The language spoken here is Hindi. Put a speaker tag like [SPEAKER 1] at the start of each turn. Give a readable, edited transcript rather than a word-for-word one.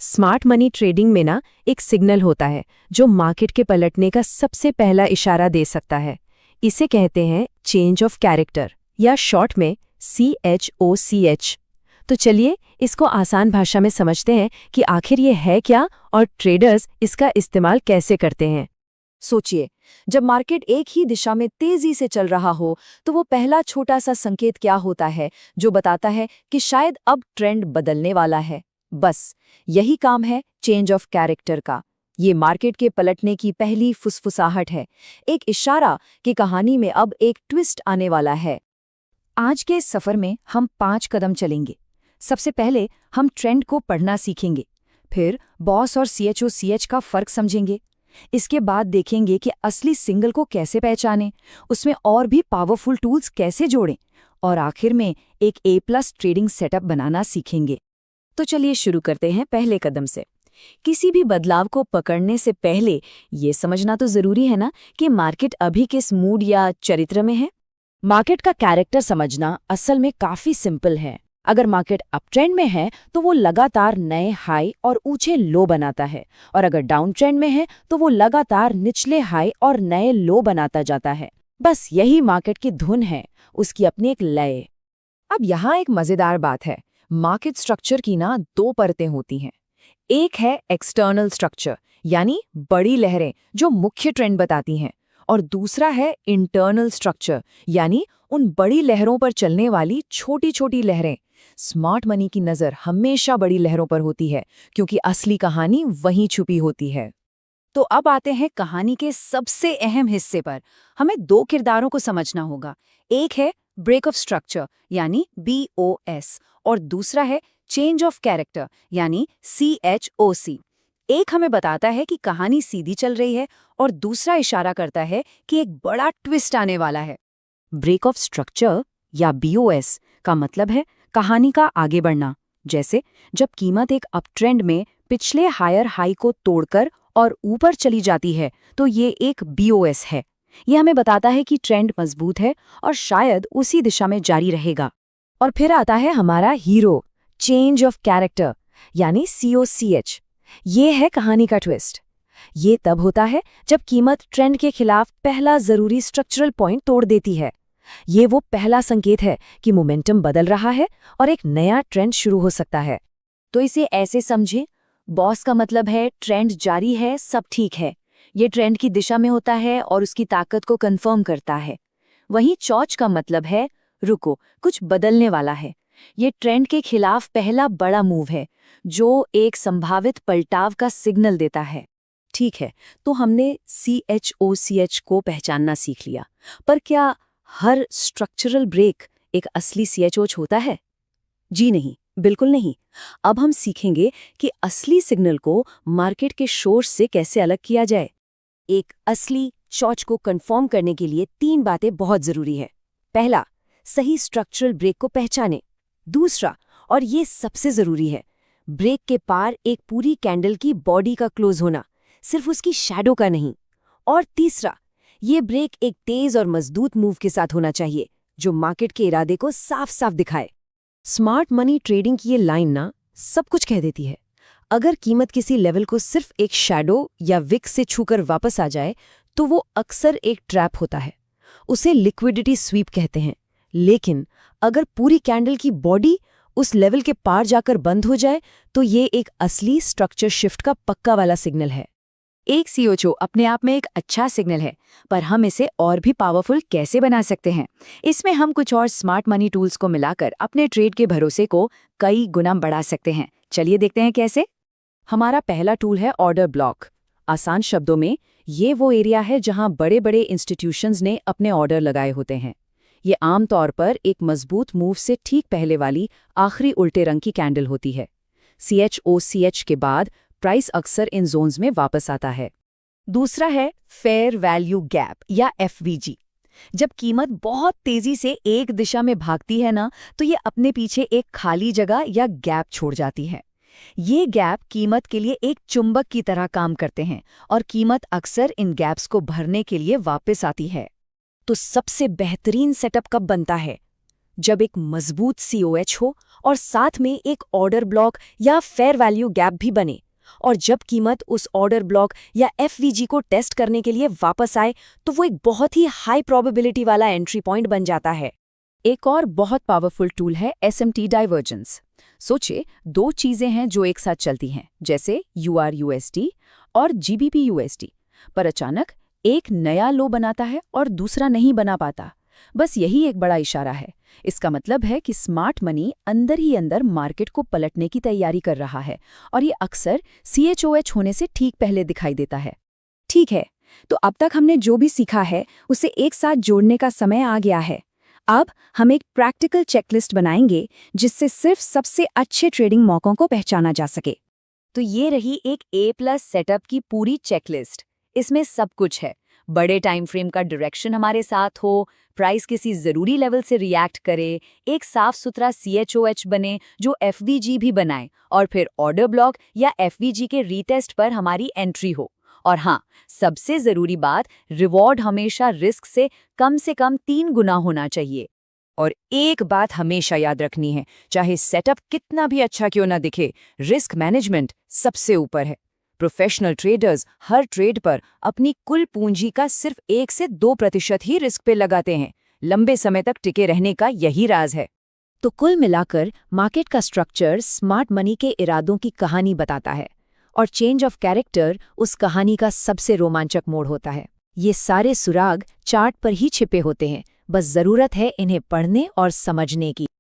[SPEAKER 1] स्मार्ट मनी ट्रेडिंग में ना एक सिग्नल होता है जो मार्केट के पलटने का सबसे पहला इशारा दे सकता है। इसे कहते हैं चेंज ऑफ कैरेक्टर या शॉर्ट में CHOCH। तो चलिए इसको आसान भाषा में समझते हैं कि आखिर ये है क्या और ट्रेडर्स इसका इस्तेमाल कैसे करते हैं।
[SPEAKER 2] सोचिए, जब मार्केट एक ही दिशा में तेजी से चल रहा हो तो वो पहला छोटा सा संकेत क्या होता है जो बताता है कि शायद अब ट्रेंड बदलने वाला है। बस यही काम है चेंज ऑफ कैरेक्टर का। ये मार्केट के पलटने की पहली फुसफुसाहट है, एक इशारा कि कहानी में अब एक ट्विस्ट आने वाला है। आज के इस सफर में हम 5 कदम चलेंगे। सबसे पहले हम ट्रेंड को पढ़ना सीखेंगे, फिर बॉस और CHOCH का फर्क समझेंगे। इसके बाद देखेंगे कि असली सिग्नल को कैसे पहचानें, उसमें और भी पावरफुल टूल्स कैसे जोड़ें, और आखिर में एक A+ ट्रेडिंग सेटअप बनाना सीखेंगे। तो चलिए शुरू करते हैं पहले कदम से। किसी भी बदलाव को पकड़ने से पहले ये समझना तो जरूरी है ना कि मार्केट अभी किस मूड या चरित्र में है। मार्केट का कैरेक्टर समझना असल में काफी सिंपल है। अगर मार्केट अप ट्रेंड में है तो वो लगातार नए हाई और ऊंचे लो बनाता है, और अगर डाउन ट्रेंड में है तो वो लगातार निचले हाई और नए लो बनाता जाता है। बस यही मार्केट की धुन है, उसकी अपनी एक लय। अब यहाँ एक मजेदार बात है, मार्केट स्ट्रक्चर की ना 2 परतें होती हैं। एक है एक्सटर्नल स्ट्रक्चर, यानी बड़ी लहरें जो मुख्य ट्रेंड बताती हैं, और दूसरा है इंटरनल स्ट्रक्चर, यानी उन बड़ी लहरों पर चलने वाली छोटी छोटी लहरें। स्मार्ट मनी की नज़र हमेशा बड़ी लहरों पर होती है, क्योंकि असली कहानी वहीं छुपी होती है। तो अब आते हैं कहानी के सबसे अहम हिस्से पर। हमें 2 किरदारों को समझना होगा। एक है ब्रेक ऑफ स्ट्रक्चर यानी BOS, और दूसरा है चेंज ऑफ कैरेक्टर यानी CHOC। एक हमें बताता है कि कहानी सीधी चल रही है, और दूसरा इशारा करता है कि एक बड़ा ट्विस्ट आने वाला है। ब्रेक ऑफ स्ट्रक्चर या BOS का मतलब है कहानी का आगे बढ़ना। जैसे जब कीमत एक अप ट्रेंड में पिछले हायर हाई को तोड़कर और ऊपर चली जाती है तो ये एक BOS है। यह हमें बताता है कि ट्रेंड मजबूत है और शायद उसी दिशा में जारी रहेगा। और फिर आता है हमारा हीरो, चेंज ऑफ कैरेक्टर यानी COCH। ये है कहानी का ट्विस्ट। ये तब होता है जब कीमत ट्रेंड के खिलाफ पहला जरूरी स्ट्रक्चरल पॉइंट तोड़ देती है। ये वो पहला संकेत है कि मोमेंटम बदल रहा है और एक नया ट्रेंड शुरू हो सकता है। तो इसे ऐसे समझे, बॉस का मतलब है ट्रेंड जारी है, सब ठीक है। ये ट्रेंड की दिशा में होता है और उसकी ताकत को कंफर्म करता है। वहीं चौच का मतलब है रुको, कुछ बदलने वाला है। ये ट्रेंड के खिलाफ पहला बड़ा मूव है जो एक संभावित पलटाव का सिग्नल देता है। ठीक है, तो हमने CHOCH को पहचानना सीख लिया, पर क्या हर स्ट्रक्चरल ब्रेक एक असली CHOCH होता है? जी नहीं, बिल्कुल नहीं। अब हम सीखेंगे कि असली सिग्नल को मार्केट के शोर से कैसे अलग किया जाए। एक असली चौच को कंफर्म करने के लिए 3 बातें बहुत जरूरी है। पहला, सही स्ट्रक्चरल ब्रेक को पहचानें। दूसरा, और ये सबसे जरूरी है, ब्रेक के पार एक पूरी कैंडल की बॉडी का क्लोज होना, सिर्फ उसकी शैडो का नहीं। और तीसरा, ये ब्रेक एक तेज और मजबूत मूव के साथ होना चाहिए जो मार्केट के इरादे को साफ साफ दिखाए। स्मार्ट मनी ट्रेडिंग की ये लाइन ना सब कुछ कह देती है। अगर कीमत किसी लेवल को सिर्फ एक शैडो या विक से छूकर वापस आ जाए तो वो अक्सर एक ट्रैप होता है। उसे लिक्विडिटी स्वीप कहते हैं। लेकिन अगर पूरी कैंडल की बॉडी उस लेवल के पार जाकर बंद हो जाए तो ये एक असली स्ट्रक्चर शिफ्ट का पक्का वाला सिग्नल है। एक CHO अपने आप में एक अच्छा सिग्नल है, पर हम इसे और भी पावरफुल कैसे बना सकते हैं? इसमें हम कुछ और स्मार्ट मनी टूल्स को मिलाकर अपने ट्रेड के भरोसे को कई गुना बढ़ा सकते हैं। चलिए देखते हैं कैसे। हमारा पहला टूल है ऑर्डर ब्लॉक। आसान शब्दों में ये वो एरिया है जहां बड़े बड़े इंस्टीट्यूशंस ने अपने ऑर्डर लगाए होते हैं। ये आमतौर पर एक मजबूत मूव से ठीक पहले वाली आखिरी उल्टे रंग की कैंडल होती है। CHOCH के बाद प्राइस अक्सर इन जोन्स में वापस आता है। दूसरा है फेयर वैल्यू गैप या FVG। जब कीमत बहुत तेजी से एक दिशा में भागती है ना, तो ये अपने पीछे एक खाली जगह या गैप छोड़ जाती है। ये गैप कीमत के लिए एक चुंबक की तरह काम करते हैं और कीमत अक्सर इन गैप्स को भरने के लिए वापस आती है। तो सबसे बेहतरीन सेटअप कब बनता है? जब एक मजबूत COH हो और साथ में एक ऑर्डर ब्लॉक या फेयर वैल्यू गैप भी बने, और जब कीमत उस ऑर्डर ब्लॉक या FVG को टेस्ट करने के लिए वापस आए तो वो एक बहुत ही हाई प्रोबेबिलिटी वाला एंट्री पॉइंट बन जाता है।
[SPEAKER 3] एक और बहुत पावरफुल टूल है SMT डाइवर्जेंस। सोचिए, दो चीजें हैं जो एक साथ चलती हैं, जैसे URUSD और GBPUSD, पर अचानक एक नया लो बनाता है और दूसरा नहीं बना पाता। बस यही एक बड़ा इशारा है। इसका मतलब है कि स्मार्ट मनी अंदर ही अंदर मार्केट को पलटने की तैयारी कर रहा है, और ये अक्सर CHOH होने से ठीक पहले दिखाई देता है।
[SPEAKER 2] ठीक है, तो अब तक हमने जो भी सीखा है उसे एक साथ जोड़ने का समय आ गया है। अब हम एक प्रैक्टिकल चेकलिस्ट बनाएंगे जिससे सिर्फ सबसे अच्छे ट्रेडिंग मौकों को पहचाना जा सके। तो ये रही एक A+ सेटअप की पूरी चेकलिस्ट। इसमें सब कुछ है। बड़े टाइम फ्रेम का डायरेक्शन हमारे साथ हो, प्राइस किसी जरूरी लेवल से रिएक्ट करे, एक साफ सुथरा CHOH बने जो FVG भी बनाए, और फिर ऑर्डर ब्लॉक या FVG के रीटेस्ट पर हमारी एंट्री हो। और हाँ, सबसे जरूरी बात, रिवॉर्ड हमेशा रिस्क से कम 3 गुना होना चाहिए।
[SPEAKER 1] और एक बात हमेशा याद रखनी है, चाहे सेटअप कितना भी अच्छा क्यों ना दिखे, रिस्क मैनेजमेंट सबसे ऊपर है। प्रोफेशनल ट्रेडर्स हर ट्रेड पर अपनी कुल पूंजी का सिर्फ 1 से 2% ही रिस्क पे लगाते हैं। लंबे समय तक टिके रहने का यही राज है।
[SPEAKER 3] तो कुल मिलाकर मार्केट का स्ट्रक्चर स्मार्ट मनी के इरादों की कहानी बताता है, और चेंज ऑफ कैरेक्टर उस कहानी का सबसे रोमांचक मोड़ होता है। ये सारे सुराग चार्ट पर ही छिपे होते हैं, बस जरूरत है इन्हें पढ़ने और समझने की।